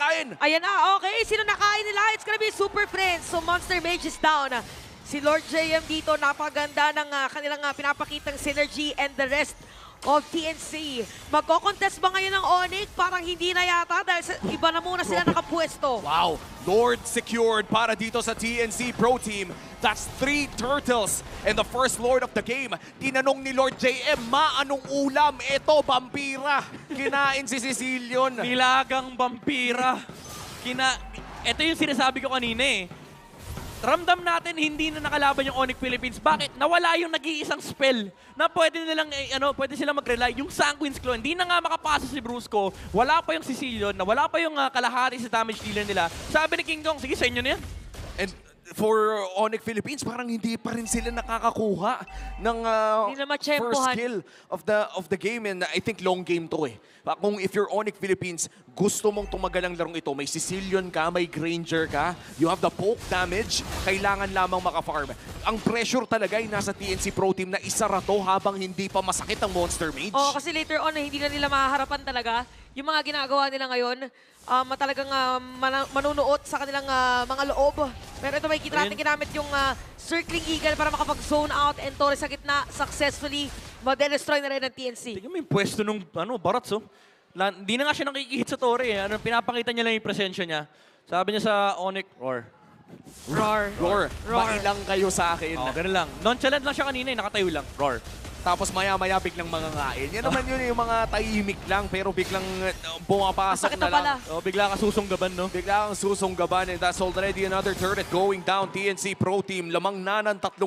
pagkain. Ayan na, okay. Sino nakain nila? It's gonna be Super Friends. So Monster Mage is down. Si Lord JM dito, napaganda ng kanilang pinapakitang synergy and the rest of TNC. Magko-contest ba ngayon ng Onyx? Parang hindi na yata dahil iba na muna sila nakapwesto. Wow, Lord secured para dito sa TNC Pro Team. That's 3 turtles and the first Lord of the game. Tinanong ni Lord JM, anong ulam? Ito, vampira. Kinain si Cecilion. Nilagang vampira. Ito yung sinasabi ko kanina eh. Ramdam natin hindi na nakalaban yung Onyx Philippines. Bakit? Nawala yung nag-iisang spell na pwede nilang pwede silang mag-rely. Yung Sanguine's Claw, hindi na nga makapasa si Brusco. Wala pa yung Cecilion, na wala pa yung kalahati sa damage dealer nila. Sabi ni King Kong, sige sa inyo na yan. And for Onyx Philippines, parang hindi pa rin sila nakakakuha ng first kill of the game. And I think long game to eh. Kung if you're Onyx Philippines, gusto mong tumagal ang larong ito, may Cecilion ka, may Granger ka, you have the poke damage, kailangan lamang maka-farm. Ang pressure talaga ay nasa TNC Pro Team na isara to habang hindi pa masakit ang Monster Mage. Oo, kasi later on, hindi na nila mahaharapan talaga. Yung mga ginagawa nila ngayon, talagang manunuot sa kanilang mga loob. Pero ito may kita natin ginamit yung Circling Eagle para makapag-zone out and Torres sa gitna successfully ma-destroy na rin ng TNC. Tingnan mo yung pwesto nung Barats, oh. Hindi na nga siya nakikihit sa Torre eh. Pinapakita niya lang yung presensya niya. Sabi niya sa Onyx, roar. Roar. Mailang kayo sa akin. Oh, ganun lang. Nonchalant lang siya kanina eh, nakatayo lang. Roar. Tapos maya-maya biglang mangangain. Yan naman yun yung mga tahimik lang pero biglang pumapasok Masakit na na pala. lang. Oh, bigla ka susunggaban, no? Bigla kang susunggaban and that's already another turret going down. TNC Pro Team lamang na ng 3,000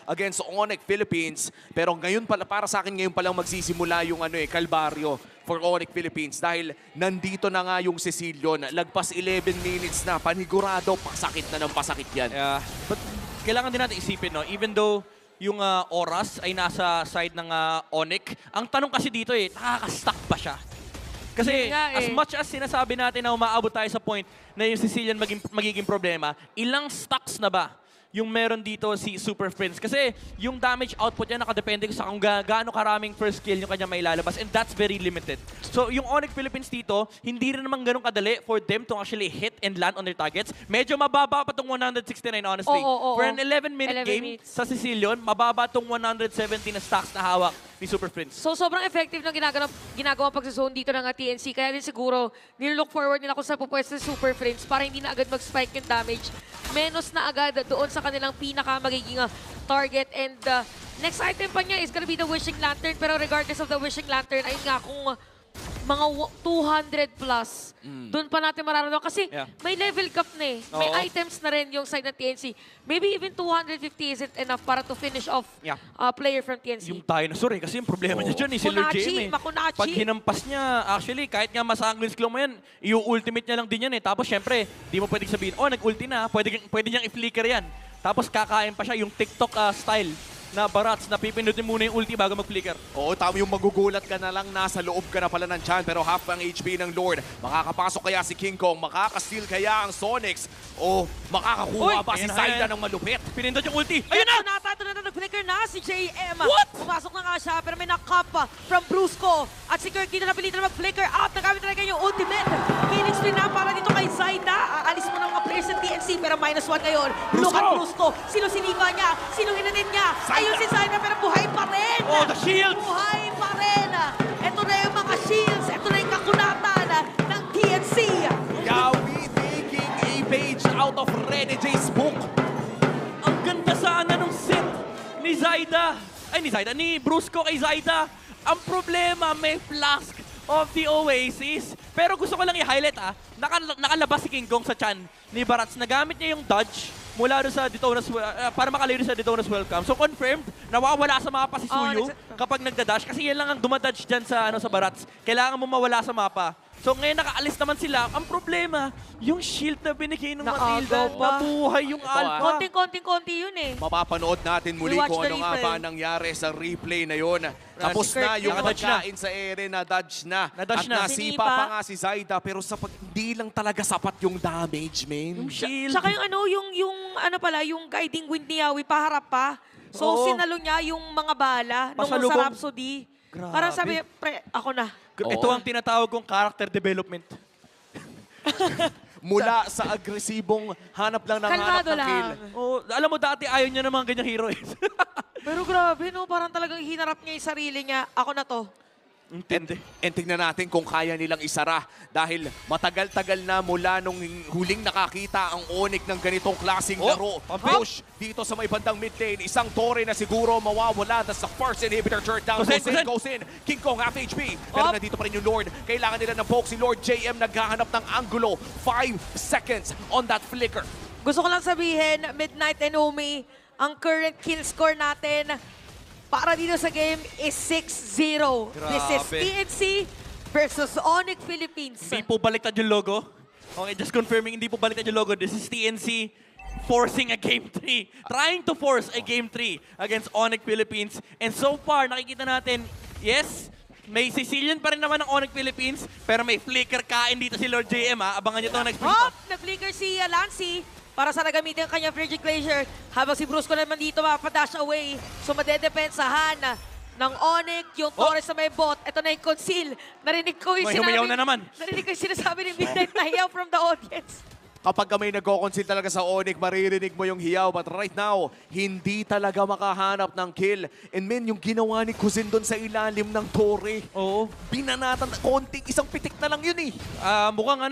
against Onyx Philippines. Pero ngayon pala, para sa akin ngayon palang magsisimula yung kalbaryo for Onyx Philippines dahil nandito na nga yung Cecilion. Lagpas 11 minutes na, panigurado, pasakit na ng pasakit yan. Yeah. But kailangan din natin isipin, no? Even though yung oras ay nasa side ng Onyx, ang tanong kasi dito eh, nakaka-stuck ba siya? Kasi as much as sinasabi natin na umaabot tayo sa point na yung Cecilion magiging problema, ilang stocks na ba yung meron dito si Super Friends? Kasi yung damage output niya nakadepende sa kung gaano karaming first kill yung kanya mailalabas and that's very limited. So yung Onyx Philippines dito, hindi rin naman ganun kadali for them to actually hit and land on their targets. Medyo mababa pa itong 169 honestly. For an 11-minute game sa Cecilion, mababa itong 170 na stocks na hawak ni Super Friends. So sobrang effective ng ginagawa pag-zone dito ng TNC. Kaya din siguro, nilook forward nila kung saan pupwesto si Super Friends para hindi na agad mag-spike yung damage. Menos na agad doon sa kanilang pinaka magiging target. And next item pa niya is gonna be the Wishing Lantern. Pero regardless of the Wishing Lantern, ayun nga, kung mga 200 plus, doon pa natin mararamdaman. Kasi may level cap na eh. May items na rin yung side ng TNC. Maybe even 250 isn't enough para to finish off player from TNC. Yung dinosaur eh, kasi yung problema niya dyan eh, si Lord JM eh. Makunachi. Pag hinampas niya, actually, kahit nga mas-Sanguine's Claw mo yan, i-ultimate niya lang din yan eh. Tapos syempre, di mo pwedeng sabihin, nag-ulti na, pwede niyang i-flicker yan. Tapos kakain pa siya yung TikTok style na Barats na pipindutin muna yung ulti bago mag-flicker. Oo, tama yung magugulat ka na lang, nasa loob ka na pala ng Chan, pero half ang HP ng Lord. Makakapasok kaya si King Kong, makakasteal kaya ang Sonics, o makakakuha ba si Zaida ng malupit? Pinindot yung ulti. Ayun na! Ito na nag-flicker na si JM. What? Pumasok na nga siya, pero may nakap from Brusco. At si Kirk dito napilitan na mag-flicker out. Nagamit talaga yung ultimate. Phoenix rin na para dito kay Zaida. Aalis mo ng mga players sa TNC, pero -1 ngayon. Look at Brusco. Sino sinipa niya? Sino hinanin niya? Ayun si Zaida, pero buhay pa rin. Oh, the shield! Buhay pa rin. Ito na yung mga shields. Ito na yung kakunatan ng TNC. Yawi taking a page out of Rene J's book. Ang ganda sana nung set ni Zaida. Ni Brusco kay Zaida. Ang problema, may flask of the Oasis. Pero gusto ko lang i-highlight nakalabas si King Kong sa Chan ni Barats. Nagamit niya yung dodge mula doon sa Detona's para makalayo sa Detona's Welcome. So confirmed, nawawala sa mapa si Suyu kapag nagda-dash. Kasi yan lang ang dumadodge dyan sa Barats. Kailangan mo mawala sa mapa. So ngayon nakaalis naman sila. Ang problema, yung shield na binigay ng Matilda, nabuhay yung Alpha. Konting-konti yun eh. Mapapanood natin muli kung ano nga ba nangyari sa replay na yun. Tapos na yung pagkain sa ere, na-dodge na. At nasipa pa nga si Zaida, pero hindi lang talaga sapat yung damage, man. Yung shield. Tsaka yung guiding wind ni Yawi, paharap pa. So sinalo niya yung mga bala nung sa Rhapsody. Parang sabi, ako na. Ito ang tinatawag kong character development. Mula sa agresibong hanap lang ng hanap Kalmado ng kill. lang. Oh, alam mo, dati ayaw niya ng mga ganyang hero eh. Pero grabe, no? Parang talagang hinarap niya yung sarili niya. Ako na to. Intindi. And tingnan natin kung kaya nilang isara dahil matagal-tagal na mula nung huling nakakita ang Onyx ng ganitong klaseng laro. Push dito sa may bandang mid lane. Isang Torre na siguro mawawala. That's the first inhibitor turret down. Goes in. King Kong half HP. Pero nandito pa rin yung Lord. Kailangan nila ng poke. Si Lord JM naghahanap ng angulo. 5 seconds on that flicker. Gusto ko lang sabihin, Midnight and Umi, ang current kill score natin para dito sa game is 6-0. This is Grabe. TNC versus Onyx Philippines. Hindi po baliktad yung logo. Okay, just confirming, hindi po baliktad yung logo. This is TNC forcing a Game 3. Trying to force a Game 3 against Onyx Philippines. And so far, nakikita natin, yes, may Sicilian pa rin naman ng Onyx Philippines, pero may flicker kain dito si Lord JM, ha? Abangan nyo ito next week. Nag-flicker si Lancy para sa nagamitin ang kanyang Frigid Glacier. Habang si Brusco naman dito mapadash away. So madedepensahan ng Onyx, yung Torres sa may bot. Ito na yung conceal. Narinig ko yung May sinabi. humayaw na naman. Narinig ko yung sinasabi ni Midnight na hiyaw from the audience. Kapag may nagko-conceal talaga sa Onyx, maririnig mo yung hiyaw. But right now, hindi talaga makahanap ng kill. And men, yung ginawa ni Kuzin doon sa ilalim ng Torre. Oo. Binanatan, konting isang pitik na lang yun eh. Mukhang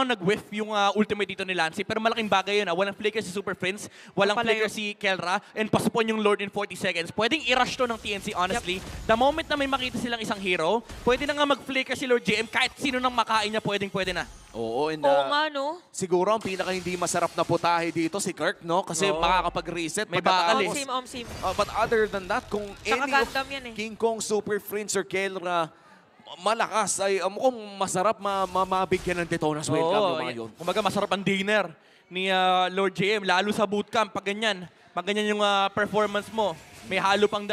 nag-whiff yung ultimate dito ni Lancy, pero malaking bagay yun. Walang flicker si Super Friends, walang flicker si Kelra, and pasupon yung Lord in 40 seconds. Pwedeng i-rush to ng TNC, honestly. The moment na may makita silang isang hero, pwede na nga mag-flicker si Lord JM, kahit sino nang makain niya, pwede na. Oo, and Oo nga, no? siguro ang pinaka hindi masarap na putahe dito si Kirk, no? Kasi Oo. makakapag-reset. May bakal eh. Omsim. But other than that, kung Tsaka any of Gundam yan eh. King Kong, Super Friends, or Kelra malakas, ay mukhang masarap mabigyan ng Detona's welcome yung mga yun. Kumbaga, masarap ang dinner ni Lord JM, lalo sa bootcamp, pag ganyan. Pag ganyan yung performance mo, may halo pang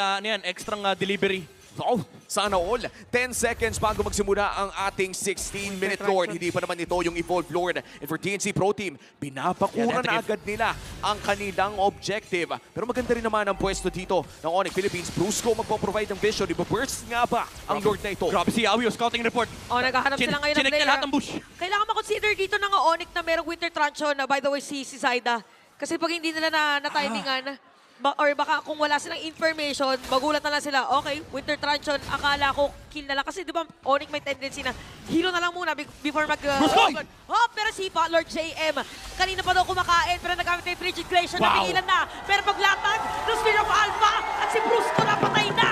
extra delivery. Oh, sana all. 10 seconds bago magsimula ang ating 16-minute Lord. Hindi pa naman ito yung Evolved Lord. And for TNC Pro Team, binapakura na agad nila ang kanilang objective. Pero maganda rin naman ang pwesto dito ng Onyx Philippines. Brusco magpo-provide ng vision. Iba-burst nga ba ang Lord na ito? Grabe si Yawi, scouting report. Naghahanap sila ngayon ng Chinek player. niya lahat ng bush. Kailangan makonsider dito ng Onyx na merong Winter Truncheon na, by the way, si Zaida. Kasi pag hindi nila na-timingan, or baka kung wala silang information, magulat na lang sila, okay, Winter Truncheon, akala ko kill na lang. Kasi di ba, Onyx may tendency na hero na lang muna before mag... pero si Lord JM, kanina pa daw kumakain, pero nagamit na yung Frigid Glacier, napigilan na. Pero paglatag, the Sphere of Alpha, at si Brusco napatay na!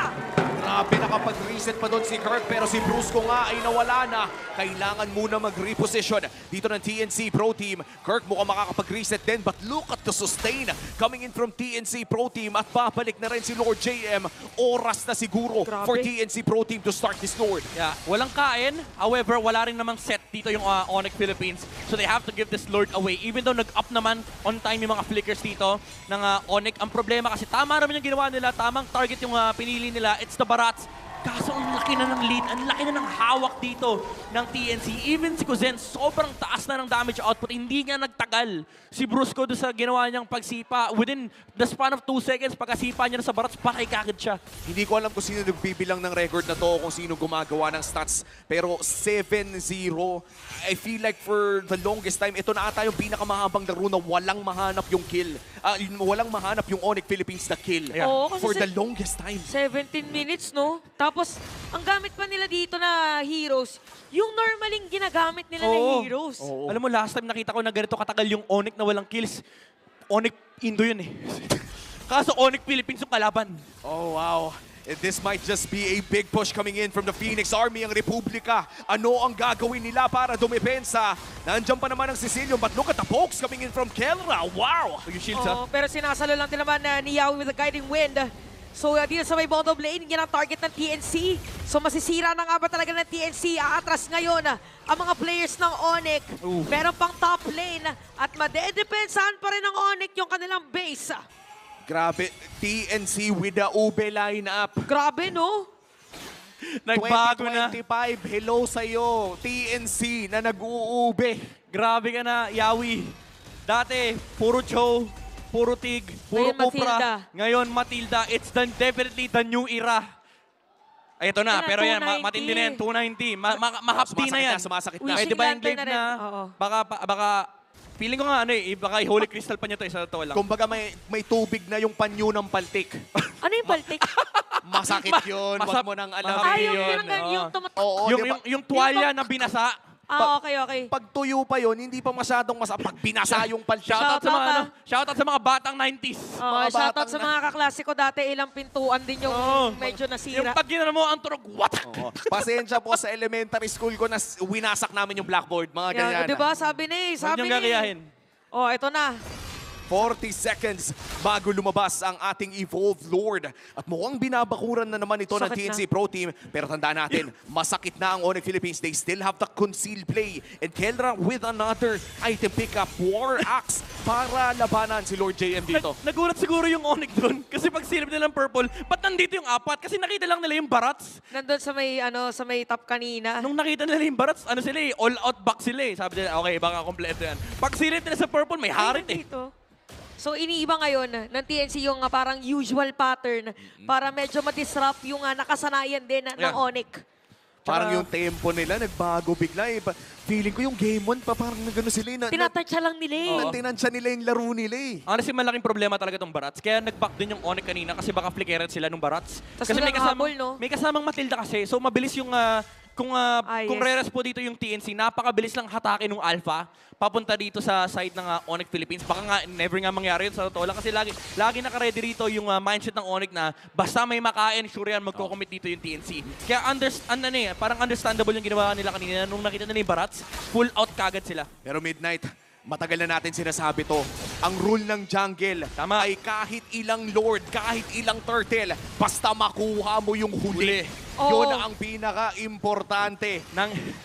Grabe, nakapag-reset pa doon si Kirk, pero si Brusco nga ay nawala na. Kailangan muna mag-reposition dito ng TNC Pro Team. Kirk mukhang makakapag-reset din, but look at the sustain coming in from TNC Pro Team. At babalik na rin si Lord JM. Oras na siguro for TNC Pro Team to start this Lord. Yeah, walang kain. However, wala rin namang set dito yung Onyx Philippines. So they have to give this Lord away. Even though nag-up naman on time yung mga flickers dito ng Onyx. Ang problema kasi tama naman yung ginawa nila. Tamang target yung pinili nila. It's the Barats. Kaso ang laki na ng lead, ang laki na ng hawak dito ng TNC. Even si Kuzen, sobrang taas na ng damage output. Hindi nga nagtagal si Brusco doon sa ginawa niyang pagsipa. Within the span of 2 seconds, pagkasipa niya na sa Barats, patay kagad siya. Hindi ko alam kung sino nagbibilang ng record na to, kung sino gumagawa ng stats. Pero 7-0, I feel like for the longest time, ito na ata yung pinakamahabang laro na walang mahanap yung kill. Walang mahanap yung Onyx Philippines na kill. Yeah. For the longest time. 17 minutes, no? Tapos, ang gamit pa nila dito na heroes, yung normaling ginagamit nila na heroes. Alam mo, last time nakita ko na ganito katagal yung Onyx na walang kills. Onyx Indo yun eh. Kaso Onyx Philippines yung kalaban. Oh, wow. This might just be a big push coming in from the Phoenix Army, ang Republika. Ano ang gagawin nila para dumepensa? Nandiyan pa naman ang Sicilian, but look at the pokes coming in from Kelra. Wow! Yung shields Pero sinasalo lang din naman ni Yawi with the guiding wind. So dito sa may bottom lane, yan ang target ng TNC. So masisira na nga ba talaga ng TNC? Aatras ngayon ang mga players ng Onyx. Meron pang top lane at madedepensahan pa rin ng Onyx yung kanilang base. Grabe, TNC with the Ube lineup. Grabe, no? Nagbago na. 2025, hello sa'yo. TNC na nag-uube. Grabe ka na, Yawi. Dati, puro Joe, puro Tig, puro Ngayon, Matilda. Cupra. Ngayon, Matilda. It's definitely the new era. Ay, ito na. Yan, Pero yan, 290. matindi na yan. 290. Mahapdi na yan. Sumasakit na. Wishing Eh, di ba yung lantern glaive na rin. na, Oo. baka, feeling ko nga baka Holy Crystal pa niya to, isa to lang. Kumbaga may tubig na yung panyo ng paltik. Ano yung paltik? Masakit yun. Wag mo nang alamin Ay, yung yun. pinanggan, yung tumatak. Oo, yung, di ba? yung tuwalya na binasa. Okay. Pag tuyo pa yun, hindi pa masyadong masakit. Pag binasa yung paltik. Shoutout sa mga, Shoutout, shoutout sa mga batang 90s. Mga shoutout batang sa na. mga kaklasiko dati, ilang pintuan din yung Oo. medyo Yung nasira. pag ginano mo ang turog, watak! Oo. Pasensya po sa elementary school ko na winasak namin yung blackboard. Mga Yan, ganyan. di ba? Sabi ni, Huwag sabi niyong ni. gagayahin. Oh, ito na. 40 seconds bago lumabas ang ating Evolved Lord. At mukhang binabakuran na naman ito ng Sakit TNC Pro Team. Pero tandaan natin, masakit na ang Onyx Philippines. They still have the concealed play. And Kelra with another item pickup, War Axe, para labanan si Lord JM dito. Nagulat siguro yung Onyx doon. Kasi pag silip nila ng purple, ba't nandito yung apat? Kasi nakita lang nila yung barats. Nandun sa may top kanina. Nung nakita nila yung barats, sila all out back sila Sabi nila, okay, baka kompleto yan. Pag silip nila sa purple, may harit Dito. So iniiba ngayon ng TNC yung parang usual pattern para medyo ma-disrupt yung nakasanayan din ng Yeah. Onyx. Parang yung tempo nila, nagbago bigla eh. Feeling ko yung game 1 pa parang nagano sila eh. Tinatoucha lang nila eh. Tinansya nila yung laro nila eh. Honestly, malaking problema talaga tong barats. Kaya nag-back din yung Onyx kanina kasi baka flickeran sila nung barats. Tas Kasi may walang kasamang, habol, no? may kasamang Matilda kasi. So mabilis yung, kung yes. reres po dito yung TNC, napakabilis lang hatake ng Alpha papunta dito sa side ng Onyx Philippines. Baka nga, never nga mangyari yun sa totoo lang. Kasi lagi naka-ready rito yung mindset ng Onyx na basta may makain, sure yan, magko-commit dito yung TNC. Kaya parang understandable yung ginawa nila kanina. Nung nakita nila yung barats, full out kagad sila. Pero Midnight, matagal na natin sinasabi to. Ang rule ng jungle ay kahit ilang lord, kahit ilang turtle, basta makuha mo yung huli. Oo. Yun ang pinaka-importante.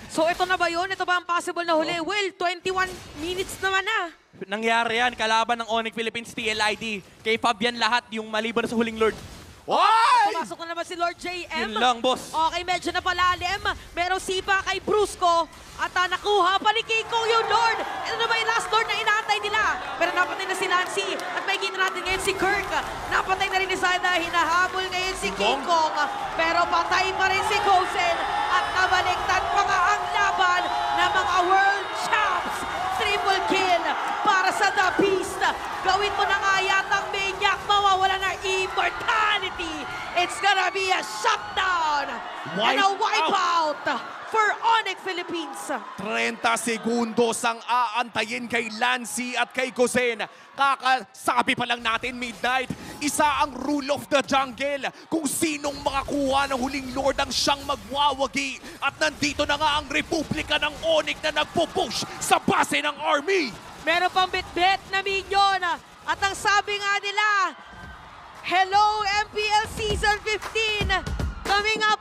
So ito na ba yun? Ito ba ang possible na huli? Well, 21 minutes naman na. Nangyari yan, kalaban ng Onyx Philippines TLID. Kay Fabian lahat, yung maliban na sa huling lord. Why? Pumasok na naman si Lord JM. Yun lang, boss. Okay, medyo napalalim. Merong sipa kay Brusco. At nakuha pa ni King Kong yung Lord. Ito na ba yung last Lord na inaantay nila? Pero napatay na si Nancy. At may kita natin ngayon si Kirk. Napatay na rin ni Sada. Hinahabol ngayon si King Kong. Pero patay pa rin si Gosen. At nabaliktad pa nga ang laban ng mga World Champs. Triple kill para sa The Beast. Gawin mo na nga yatang Maniac. Mawawala ng immortality. It's gonna be a shutdown and a wipeout for Onyx Philippines. 30 segundos ang aantayin kay Lancy at kay Gosen. Kakasabi pa lang natin, Midnight, isa ang rule of the jungle. Kung sinong makakuha ng huling lord ang siyang magwawagi. At nandito na nga ang Republika ng Onyx na nagpo-push sa base ng army. Meron pang bit-bit na minion. At ang sabi nga nila, hello MPL Season 15, coming up